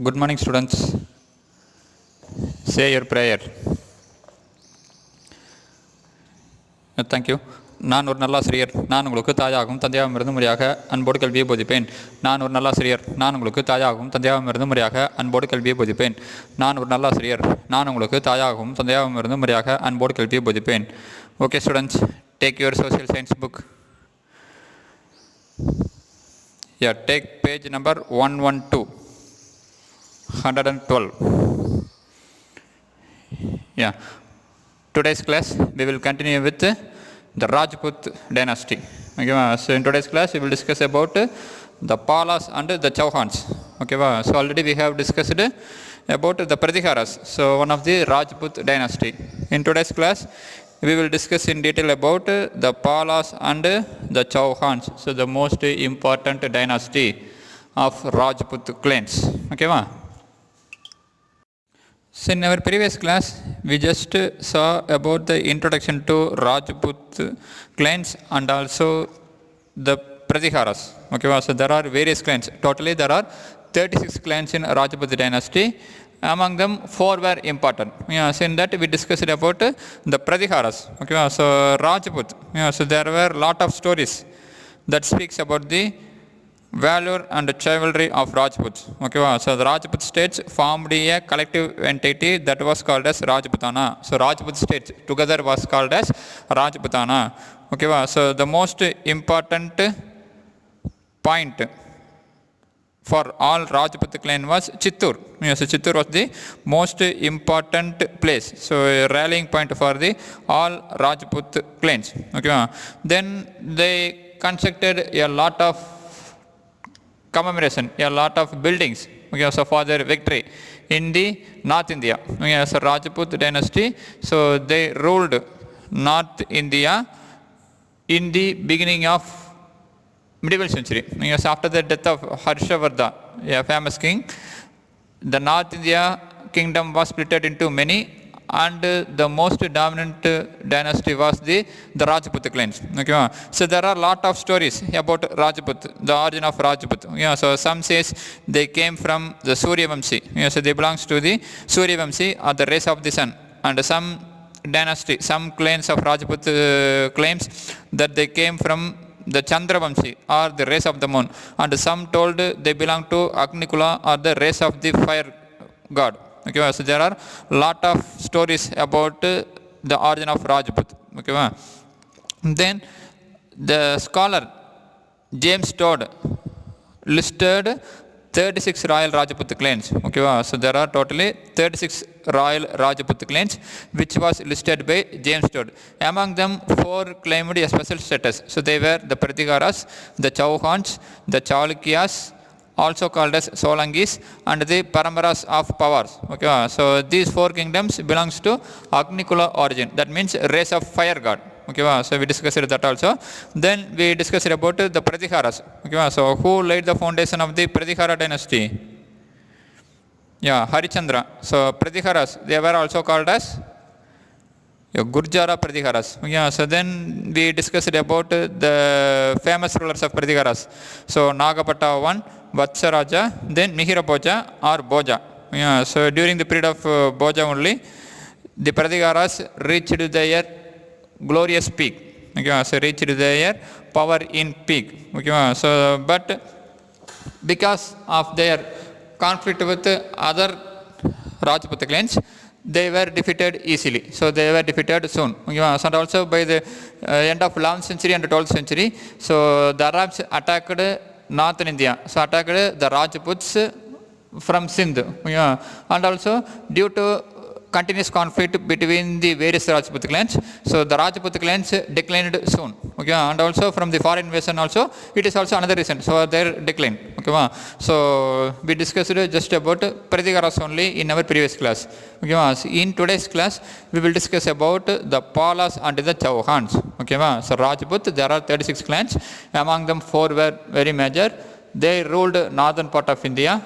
Good morning, students. Say your prayer. Thank you. நான் ஒரு நல்லாசிரியர். நான் உங்களுக்கு தாயாகவும் தந்தையாகவும் இருந்து முறையாக அன்போடு கல்வியை போதிப்பேன். நான் ஒரு நல்லாசிரியர். நான் உங்களுக்கு தாயாகவும் தந்தையாகவும் இருந்து முறையாக அன்போடு கல்வியை போதிப்பேன். நான் ஒரு நல்லாசிரியர். நான் உங்களுக்கு தாயாகவும் தந்தையாகவும் இருந்து முறையாக அன்போடு கல்வியை போதிப்பேன். Okay, students, take your social science book. Yeah, take page number 112. 112. Yeah. Today's class we will continue with the Rajput dynasty. Okay, so in today's class we will discuss about the Palas and the Chauhans. Okay, so already we have discussed about the Pratiharas, so one of the Rajput dynasty. In today's class we will discuss in detail about the Palas and the Chauhans, so the most important dynasty of Rajput clans. Okay, so in our previous class we just saw about the introduction to Rajput clans and also the Pratiharas. Okay, so there are various clans. Totally there are 36 clans in Rajput dynasty. Among them 4 were important. Yeah, so in that we discussed about the Pratiharas. Okay, so Rajput. Yeah, so there were lot of stories that speaks about the valor and chivalry of Rajputs. Okay, so the Rajput states formed a collective entity that was called as Rajputana. So Rajput states together was called as Rajputana. Okay, so the most important point for all Rajput clan was Chittur. Yes, so Chittur was the most important place. So a rallying point for the all Rajput clans. Okay, then they constructed a lot of commemoration, a lot of buildings, okay, so for their victory in the North India. Okay, so Rajput dynasty, so they ruled North India in the beginning of medieval century. Okay, so after the death of Harshavardha, a famous king, the North India kingdom was split into many, and the most dominant dynasty was the Rajput clans. Okay, so there are lot of stories about Rajput, the origin of Rajput. Yeah, so some says they came from the Surya Vamsi. Yeah, so they belongs to the Surya Vamsi or the race of the sun. And some dynasty, some clans of Rajput claims that they came from the Chandra Vamsi or the race of the moon. And some told they belong to Agnikula or the race of the fire god. Okay, so there are lot of stories about the origin of Rajput. Okay, then the scholar James Todd listed 36 royal Rajput clans. Okay, so there are totally 36 royal Rajput clans which was listed by James Todd. Among them 4 claimed a special status. So they were the Pratiharas, the Chauhans, the Chalukyas, also called as Solangis, and the Paramaras of powers. Okay, so these 4 kingdoms belongs to Agnikula origin. That means race of fire god. Okay, so we discussed that also. Then we discussed about the Pratiharas. Okay, so who laid the foundation of the Pratihara dynasty? Yeah, Harichandra. So Pratiharas, they were also called as Gurjara Pratiharas. Yeah, so then we discussed about the famous rulers of Pratiharas. So Nagapata 1, Vatsaraja, then Mihira Bhoja or Bhoja. Yeah, so during the period of Bhoja only, the Pratiharas reached their glorious peak. Okay, so reached their power in peak. Okay, so but because of their conflict with other Rajput clans, they were defeated easily. So they were defeated soon. Yeah, and also by the end of 11th century and 12th century, so the Arabs attacked northern India. So attacked the Rajputs from Sindh. Yeah, and also due to continuous conflict between the various Rajput clans, so the Rajput clans declined soon. Okay, and also from the foreign invasion also, it is also another reason. So their decline. Okay, so we discussed just about Pratiharas only in our previous class. Okay, so in today's class we will discuss about the Palas and the Chauhans. Okay, so Rajput, there are 36 clans. Among them 4 were very major. They ruled northern part of India.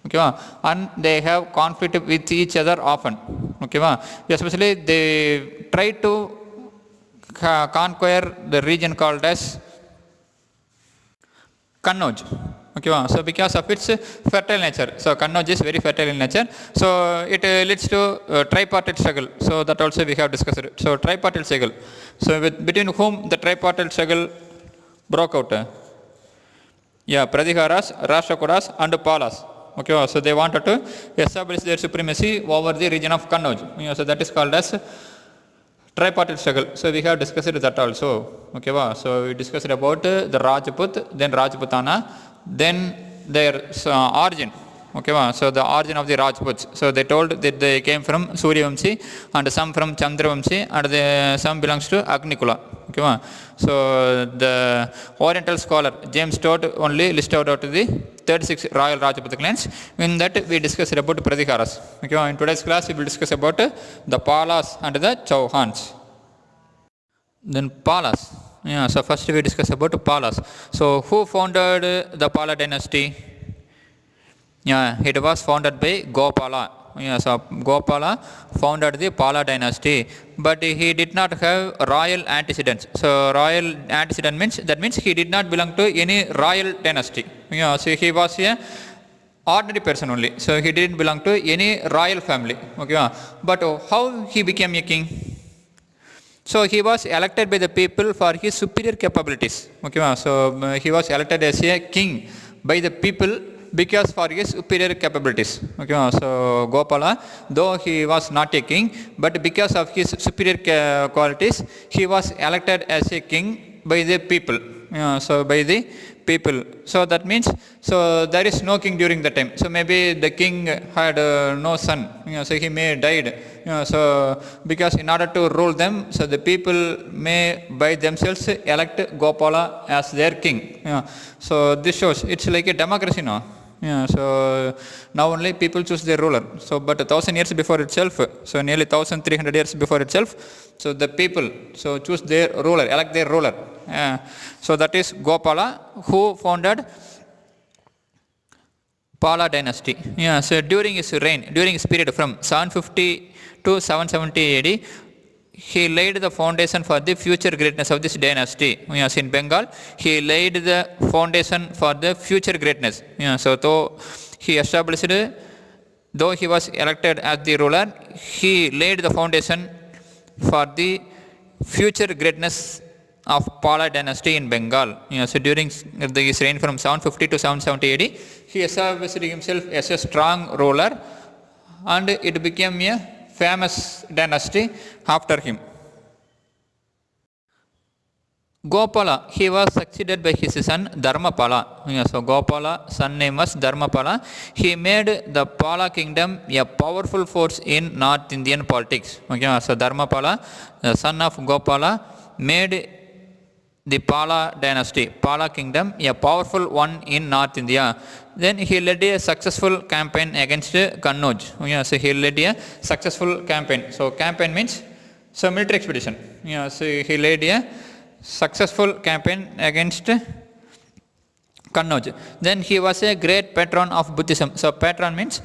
Okay, and they have conflict with each other often. Okay, especially they try to conquer the region called as Kannauj. Okay, so because of its fertile nature, so Kannauj is very fertile in nature, so it leads to tripartite struggle, so that also we have discussed it. So tripartite struggle, so between whom the tripartite struggle broke out? Yeah, Pradiharas, Rashtrakutas and Palas. Okay, so they wanted to establish their supremacy over the region of Kannauj. So that is called as tripartite struggle. So we have discussed that also. Okay, so we discussed about the Rajput, then Rajputana, then their origin. Okay, so the origin of the Rajputs. So they told that they came from Suryavamshi and some from Chandravamshi and some belongs to Agnikula. Okay, so the Oriental scholar James Todd only listed out the 36 royal Rajput clans. In that we discussed about Pradiharas. Okay, in today's class we will discuss about the Palas and the Chauhans. Then Palas. Yeah, so first we discuss about Palas. So who founded the Pala dynasty? Yeah, it was founded by Gopala. Yeah, so Gopala founded the Pala dynasty, but he did not have royal antecedents. So royal antecedent means he did not belong to any royal dynasty. Yeah, so he was a ordinary person only. So he didn't belong to any royal family. Okay, but how he became a king? So he was elected by the people for his superior capabilities. Okay, so he was elected as a king by the people because for his superior capabilities. Okay, so Gopala, though he was not a king, but because of his superior qualities, he was elected as a king by the people. So by the people. So that means, so there is no king during the time. So maybe the king had no son. So he may died. So because in order to rule them, so the people may by themselves elect Gopala as their king. So this shows it's like a democracy now. So now only people choose their ruler. So but 1,000 years before itself, so nearly 1,300 years before itself, so the people so choose their ruler, elect their ruler. So that is Gopala who founded Pala dynasty. So during his reign, during his period from 750 to 770 AD, he laid the foundation for the future greatness of this dynasty. Yes, in Bengal, he laid the foundation for the future greatness. So though he established, though he was elected as the ruler, he laid the foundation for the future greatness of Pala dynasty in Bengal. So during his reign from 750 to 770 AD, he established himself as a strong ruler, and it became a famous dynasty after him. Gopala, he was succeeded by his son Dharmapala. So Gopala, son name was Dharmapala. He made the Pala kingdom a powerful force in North Indian politics. So Dharmapala, the son of Gopala, made the Pala dynasty, Pala kingdom, a powerful one in North India. Then he led a successful campaign against Kannauj. So he led a successful campaign. So campaign means so military expedition. So he led a successful campaign against Kannauj. Then he was a great patron of Buddhism. So patron means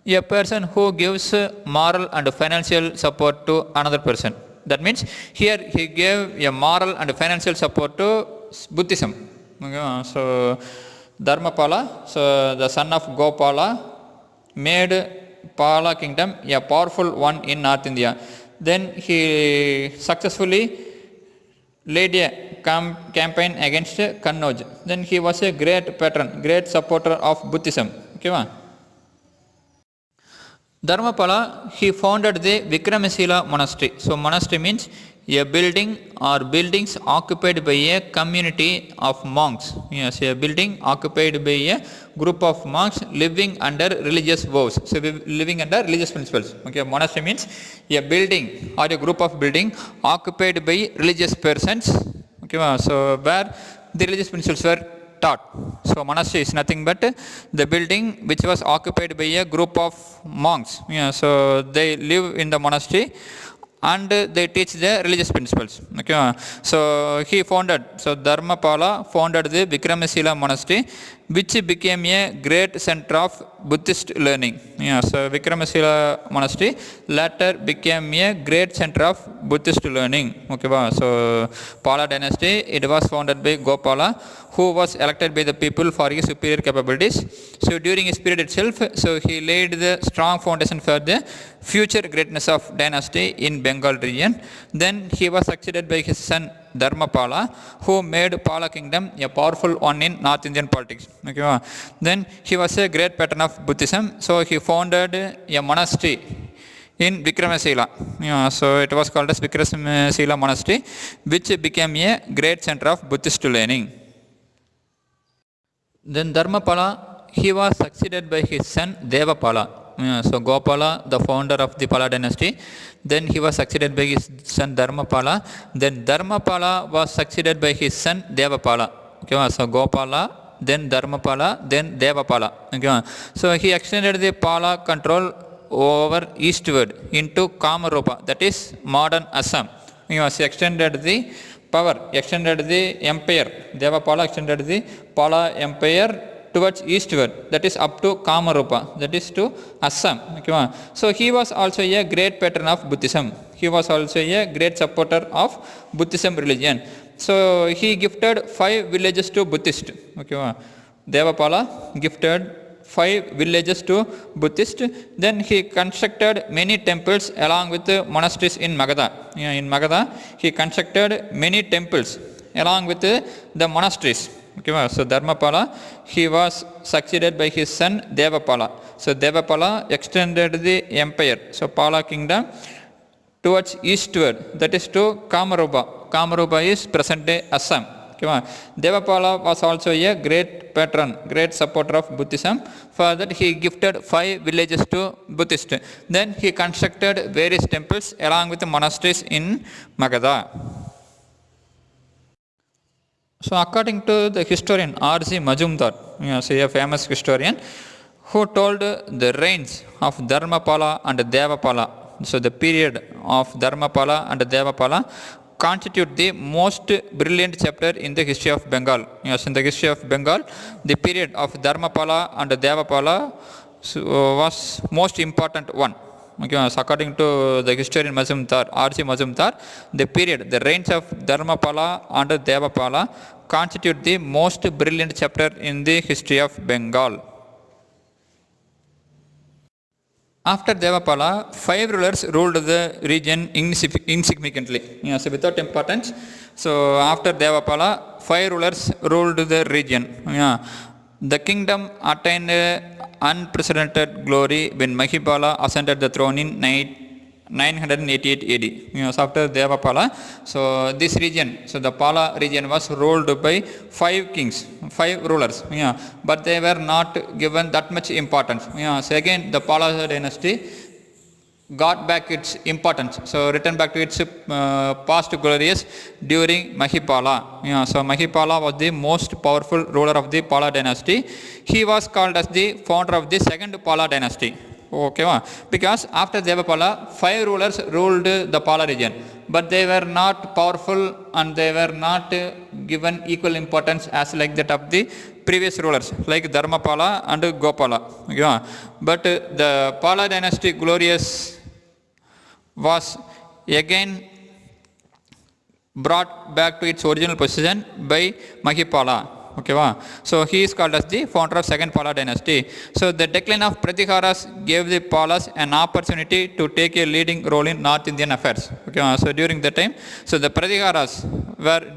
a person who gives moral and financial support to another person. That means here he gave a moral and financial support to Buddhism. So Dharmapala, so the son of Gopala, made Pala kingdom a powerful one in North India. Then he successfully led a campaign against Kannauj. Then he was a great patron, great supporter of Buddhism. Okay, Dharmapala, he founded the Vikramasila monastery. So monastery means a building or buildings occupied by a community of monks. Yes, a building occupied by a group of monks living under religious vows. So living under religious principles. Okay, monastery means a building or a group of building occupied by religious persons. Okay, so where the religious principles were taught. So monastery is nothing but the building which was occupied by a group of monks. So they live in the monastery and they teach the religious principles. Okay. So he founded, so Dharmapala founded the Vikramasila monastery, which became a great center of Buddhist learning. Yeah, so Vikramasila monastery later became a great center of Buddhist learning. Okay, so Pala dynasty, it was founded by Gopala, who was elected by the people for his superior capabilities. So during his period itself, so he laid the strong foundation for the future greatness of dynasty in Bengal region. Then he was succeeded by his son Dharmapala, who made Pala kingdom a powerful one in North Indian politics. Okay. Then he was a great patron of Buddhism, so he founded a monastery in Vikramasila. Yeah, so it was called as Vikramasila monastery, which became a great center of Buddhist learning. Then Dharmapala, he was succeeded by his son Devapala. Yeah, so Gopala, the founder of the Pala dynasty, then he was succeeded by his son Dharmapala. Then Dharmapala was succeeded by his son Devapala. Okay, so Gopala, then Dharmapala, then Devapala. Okay, so he extended the Pala control over eastward into Kamarupa, that is modern Assam. He was extended the power, extended the empire. Devapala extended the Pala empire towards eastward, that is up to Kamarupa, that is to Assam. Okay. So he was also a great patron of Buddhism. He was also a great supporter of Buddhism religion. So he gifted 5 villages to Buddhists. Okay. Devapala gifted 5 villages to Buddhists. Then he constructed many temples along with the monasteries in Magadha. In Magadha, he constructed many temples along with the monasteries. Okay, so Dharmapala, he was succeeded by his son Devapala. So Devapala extended the empire, so Pala kingdom, towards eastward, that is to Kamarupa. Kamarupa is present day Assam. Okay, Devapala was also a great patron, great supporter of Buddhism. For that he gifted 5 villages to Buddhists. Then he constructed various temples along with the monasteries in Magadha. So according to the historian R.C. Majumdar, so a famous historian, who told the reigns of Dharmapala and Devapala, so the period of Dharmapala and Devapala constitute the most brilliant chapter in the history of Bengal. Yes, in the history of Bengal, the period of Dharmapala and Devapala was most important one. Okay, so according to the historian Majumdar, R.C. Majumdar, the period, the reigns of Dharmapala and Devapala constitute the most brilliant chapter in the history of Bengal. After Devapala, 5 rulers ruled the region insignificantly, so without importance. So after Devapala, 5 rulers ruled the region. The kingdom attained unprecedented glory when Mahipala ascended the throne in 988 AD. So after Devapala, so this region, so the Pala region was ruled by 5 kings, 5 rulers. But they were not given that much importance. So again, the Pala dynasty got back its importance, so returned back to its past glorious during Mahipala. So Mahipala was the most powerful ruler of the Pala dynasty. He was called as the founder of the second Pala dynasty. Okay, because after Devapala, 5 rulers ruled the Pala region, but they were not powerful and they were not given equal importance as like that of the previous rulers like Dharmapala and Gopala. Okay, but the Pala dynasty glorious was again brought back to its original position by Mahipala. Okay, so he is called as the founder of second Pala dynasty. So the decline of Pratiharas gave the Palas an opportunity to take a leading role in North Indian affairs. Okay, so during that time, so the Pratiharas were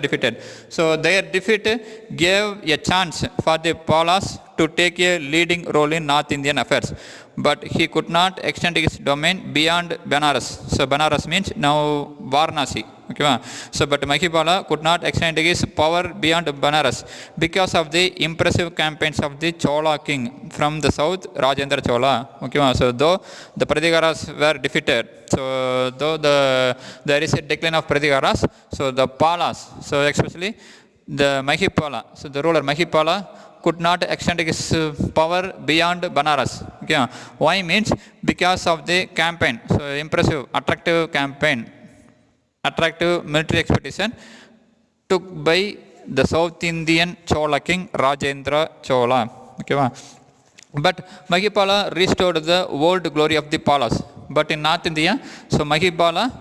defeated. So their defeat gave a chance for the Palas to take a leading role in North Indian affairs. But he could not extend his domain beyond Banaras. So Banaras means now Varanasi. Okay, so but Mahipala could not extend his power beyond Banaras because of the impressive campaigns of the Chola king from the south, Rajendra Chola. Okay, so though the Pratiharas were defeated, so though there is a decline of Pratiharas, so the Palas, so especially the Mahipala, so the ruler Mahipala could not extend his power beyond Banaras. Okay, why means because of the campaign, so impressive, attractive campaign, attractive military expedition took by the South Indian Chola king Rajendra Chola. Okay, but Mahipala restored the old glory of the Palas. But in North India, so Mahipala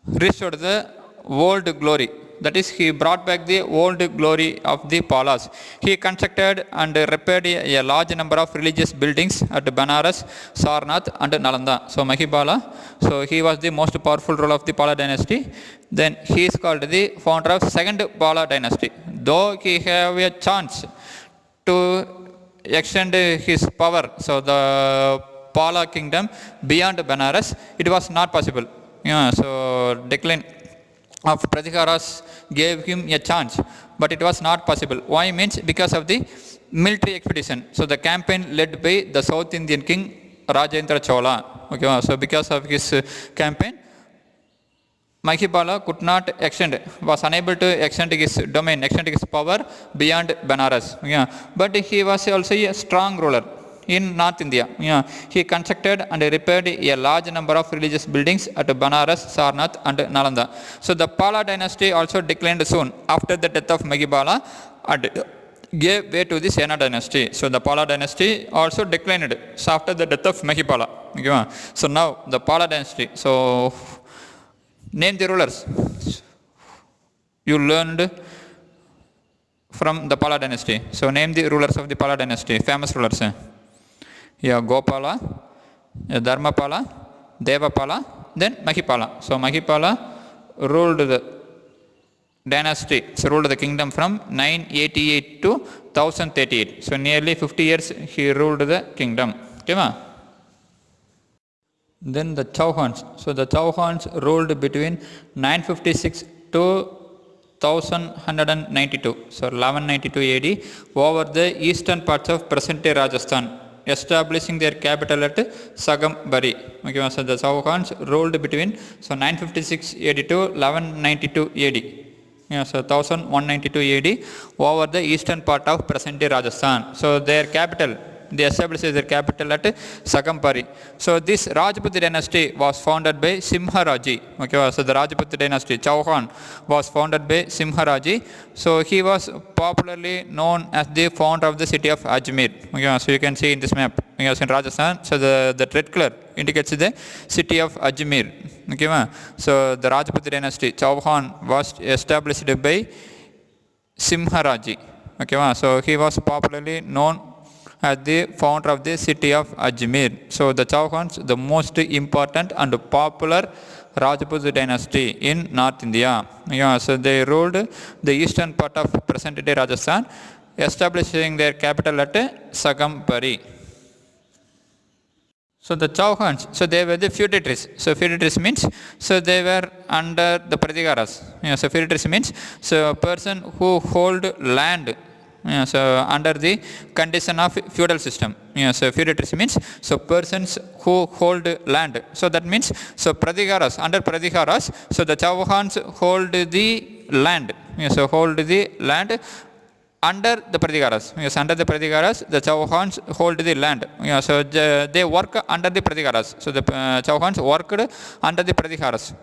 restored the old glory. That is, he brought back the old glory of the Palas. He constructed and repaired a large number of religious buildings at Banaras, Sarnath and Nalanda. So Mahipala, so he was the most powerful ruler of the Pala dynasty. Then he is called the founder of second Pala dynasty. Though he have a chance to extend his power, so the Pala kingdom beyond Banaras, it was not possible. So decline of Pratikaras gave him a chance, but it was not possible. Why means because of the military expedition. So the campaign led by the South Indian king Rajendra Chola. Okay, so because of his campaign, Mahipala could not extend, was unable to extend his domain, extend his power beyond Banaras. But he was also a strong ruler in North India. He constructed and repaired a large number of religious buildings at Banaras, Sarnath and Nalanda. So the Pala dynasty also declined soon after the death of Mahipala and gave way to the Sena dynasty. So the Pala dynasty also declined after the death of Mahipala. So now the Pala dynasty. So name the rulers you learned from the Pala dynasty. So name the rulers of the Pala dynasty, famous rulers. Gopala, Dharmapala, Devapala, then Mahipala. So Mahipala ruled the dynasty, so ruled the kingdom from 988 to 1038. So nearly 50 years he ruled the kingdom. Okay, then the CHAUHANS. So the CHAUHANS ruled between 956 to 1192. So 1192 AD over the eastern parts of present-day Rajasthan, establishing their capital at Sagambari. Okay, so the CHAUHANs ruled between 956 AD to 1192 AD. So 1192 AD over the eastern part of present-day Rajasthan. So their capital, they established their capital at Sagambari. So this Rajput dynasty was founded by Simharaji. Okay, so the Rajput dynasty, Chauhan, was founded by Simharaji. So he was popularly known as the founder of the city of Ajmer. Okay, so you can see in this map, in Rajasthan. So the red color indicates the city of Ajmer. Okay, so the Rajput dynasty, Chauhan, was established by Simharaji. Okay, so he was popularly known as the founder of the city of Ajmer. So the Chauhans, the most important and popular Rajput dynasty in North India. So they ruled the eastern part of present-day Rajasthan, establishing their capital at Sagambari. So the Chauhans, so they were the feudatories. So feudatories means, so they were under the Pratikaras. So feudatories means, so a person who hold land, so under the condition of feudal system. So feudatories means, so persons who hold land. So that means, so Pratikaras, under Pratikaras, so the Chauhans hold the land. So hold the land under the Pratikaras. Yes, under the Pratikaras, the Chauhans hold the land. So they work under the Pratikaras. So the Chauhans worked under the Pratikaras.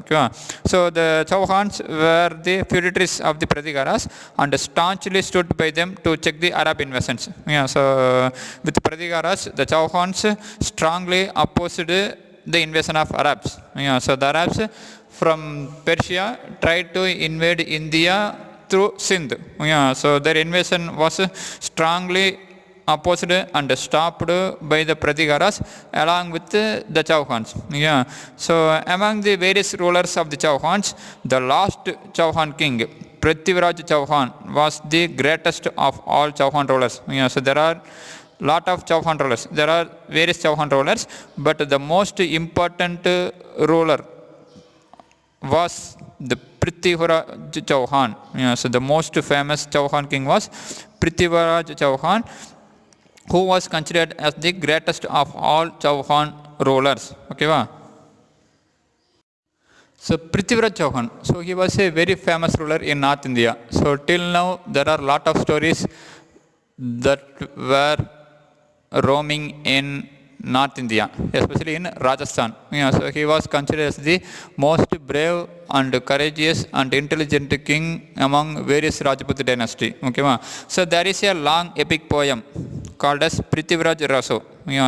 So the Chauhans were the feudatories of the Pratikaras and staunchly stood by them to check the Arab invasions. So with the Pratikaras, the Chauhans strongly opposed the invasion of Arabs. So the Arabs from Persia tried to invade India through Sindh. So their invasion was strongly opposed and stopped by the Pratikaras along with the Chauhans. So among the various rulers of the Chauhans, the last Chauhan king, Prithviraj Chauhan, was the greatest of all Chauhan rulers. So there are lot of Chauhan rulers. There are various Chauhan rulers, but the most important ruler was the Prithviraj Chauhan. So the most famous Chauhan king was Prithviraj Chauhan, who was considered as the greatest of all Chauhan rulers. Okay, so Prithviraj Chauhan, so he was a very famous ruler in North India. So till now there are a lot of stories that were roaming in North India, especially in Rajasthan. So he was considered as the most brave and courageous and intelligent king among various Rajput dynasty. Okay, so there is a long epic poem called as Prithviraj Raso.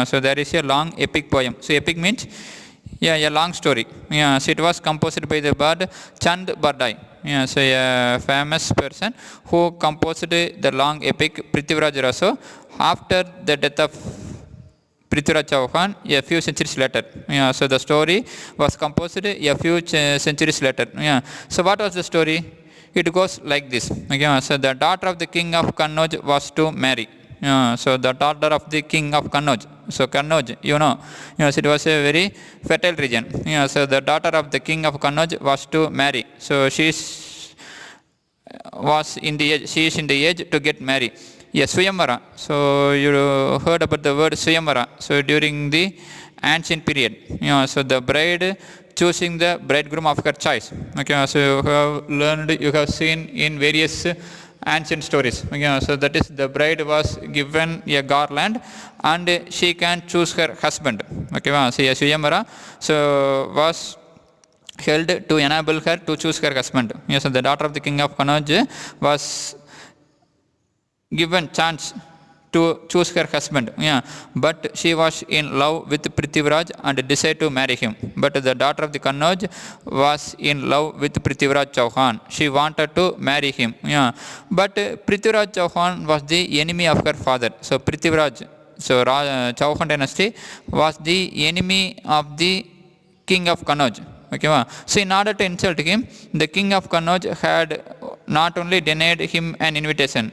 So there is a long epic poem. So epic means a long story. So it was composed by the bard Chand Bardai. So a famous person who composed the long epic Prithviraj Raso after the death of Prithviraj Chauhan a few centuries later. So the story was composed a few centuries later. So what was the story? It goes like this. So the daughter of the king of Kannauj was to marry. So the daughter of the king of Kannauj. So Kannauj, so it was a very fertile region. So the daughter of the king of Kannauj was to marry. So she is in the age to get married. Yes, Swayamvara. So you heard about the word Swayamvara. So during the ancient period, so the bride choosing the bridegroom of her choice. So you have seen in various ancient stories. So that is, the bride was given a garland and she can choose her husband. So Swayamvara was held to enable her to choose her husband. So the daughter of the king of Kannauj was given chance to choose her husband. But she was in love with Prithviraj and decided to marry him. But the daughter of the Kannauj was in love with Prithviraj Chauhan. She wanted to marry him. But Prithviraj Chauhan was the enemy of her father. So Prithviraj, Chauhan dynasty was the enemy of the king of Kannauj. So in order to insult him, the king of Kannauj had not only denied him an invitation.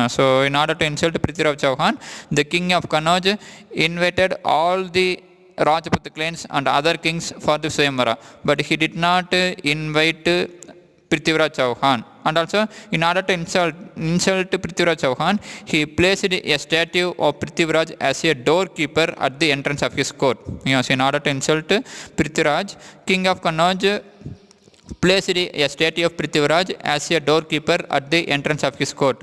So in order to insult Prithviraj Chauhan, the king of Kannauj invited all the Rajput clans and other kings for the Swayamvara, but he did not invite Prithviraj Chauhan. And also, in order to insult Prithviraj Chauhan, he placed a statue of Prithviraj as a doorkeeper at the entrance of his court. So in order to insult Prithviraj, king of Kannauj placed a statue of Prithviraj as a doorkeeper at the entrance of his court.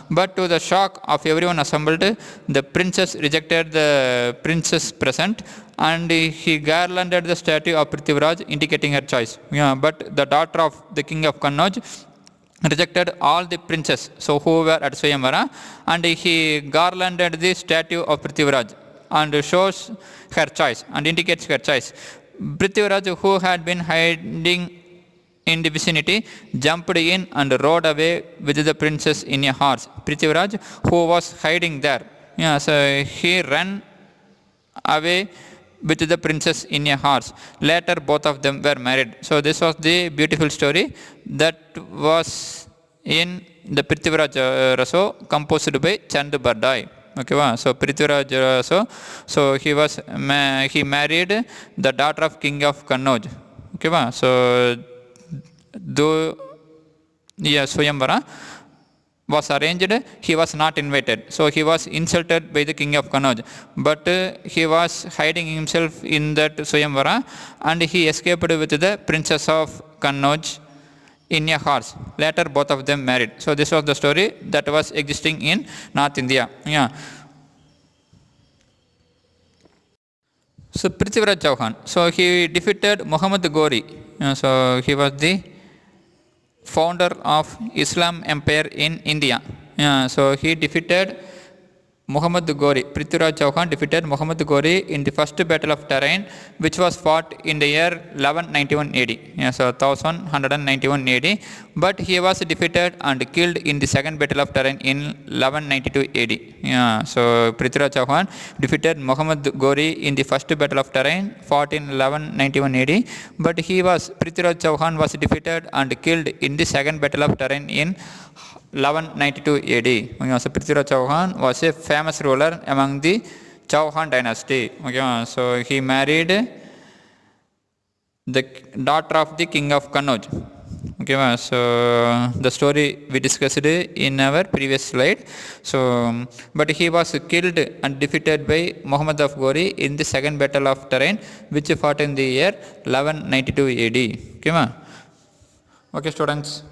But to the shock of everyone assembled, the princess rejected the princess present and he garlanded the statue of Prithviraj, indicating her choice. But the daughter of the king of Kannauj rejected all the princes who were at Swayamvara, and he garlanded the statue of Prithviraj and shows her choice and indicates her choice. Prithviraj, who had been hiding in the vicinity, jumped in and rode away with the princess in a horse. Prithviraj, who was hiding there, so he ran away with the princess in a horse. Later, both of them were married. So this was the beautiful story that was in the Prithviraj Raso, composed by Chand Bardai. So Prithviraj Raso, so he married the daughter of king of Kannauj. So though Swayamvara was arranged, he was not invited. So he was insulted by the king of Kannauj. But he was hiding himself in that Swayamvara and he escaped with the princess of Kannauj in a horse. Later, both of them married. So this was the story that was existing in North India. So Prithviraj Chauhan, so he defeated Muhammad Ghori. So he was the founder of Islam Empire in India. So he defeated Muhammad Ghori. Prithviraj Chauhan defeated Muhammad Ghori in the first battle of Tarain, which was fought in the year 1191 AD. So 1191 AD. But he was defeated and killed in the second battle of Tarain in 1192 AD. So Prithviraj Chauhan defeated Muhammad Ghori in the first battle of Tarain, fought in 1191 AD. But Prithviraj Chauhan was defeated and killed in the second battle of Tarain in 1192 AD. So Prithviraj Chauhan was a famous ruler among the Chauhan dynasty. So he married the daughter of the king of Kannauj. So the story we discussed in our previous slide. So, but he was killed and defeated by Muhammad of Ghori in the second battle of Tarain, which fought in the year 1192 AD. Okay, students.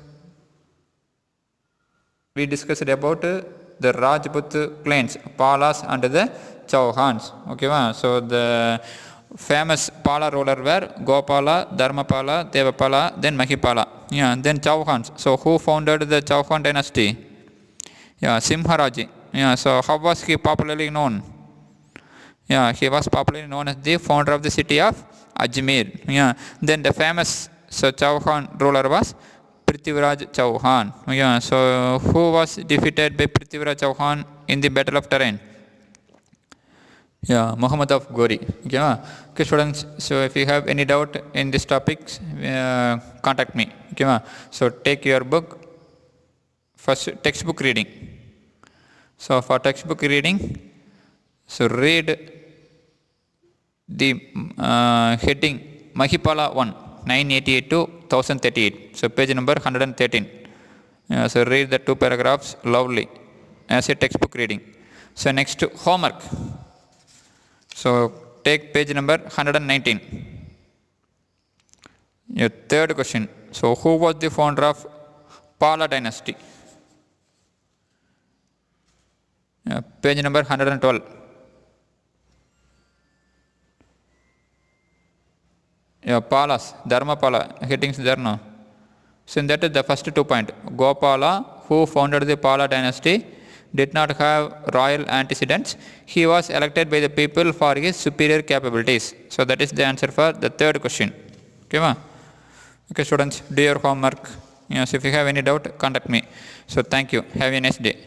We discussed about the Rajput clans, Palas and the Chauhans. So the famous Pala ruler were Gopala, Dharmapala, Devapala, then Mahipala. Then Chauhans. So who founded the Chauhan dynasty? Simharaji. Yeah, so how was he popularly known? Yeah, he was popularly known as the founder of the city of Ajmer. Yeah, then the famous Chauhan ruler was Prithviraj Chauhan. Yeah, so who was defeated by Prithviraj Chauhan in the Battle of Terrain? Yeah, Muhammad of Gori. Yeah. Okay, students. So if you have any doubt in this topic, contact me. Okay, so take your book. First, textbook reading. So for textbook reading, so read the heading Mahipala 1, 988 to 1038. So page number 113. So read the 2 paragraphs loudly as a textbook reading. So next, homework. So take page number 119. Your third question. So who was the founder of Pala dynasty? Page number 112. Palas, Dharmapala, headings there now. So that is the first 2 point. Gopala, who founded the Pala dynasty, did not have royal antecedents. He was elected by the people for his superior capabilities. So that is the answer for the third question. Okay, ma? Okay, students, do your homework. Yes, if you have any doubt, contact me. So thank you. Have a nice day.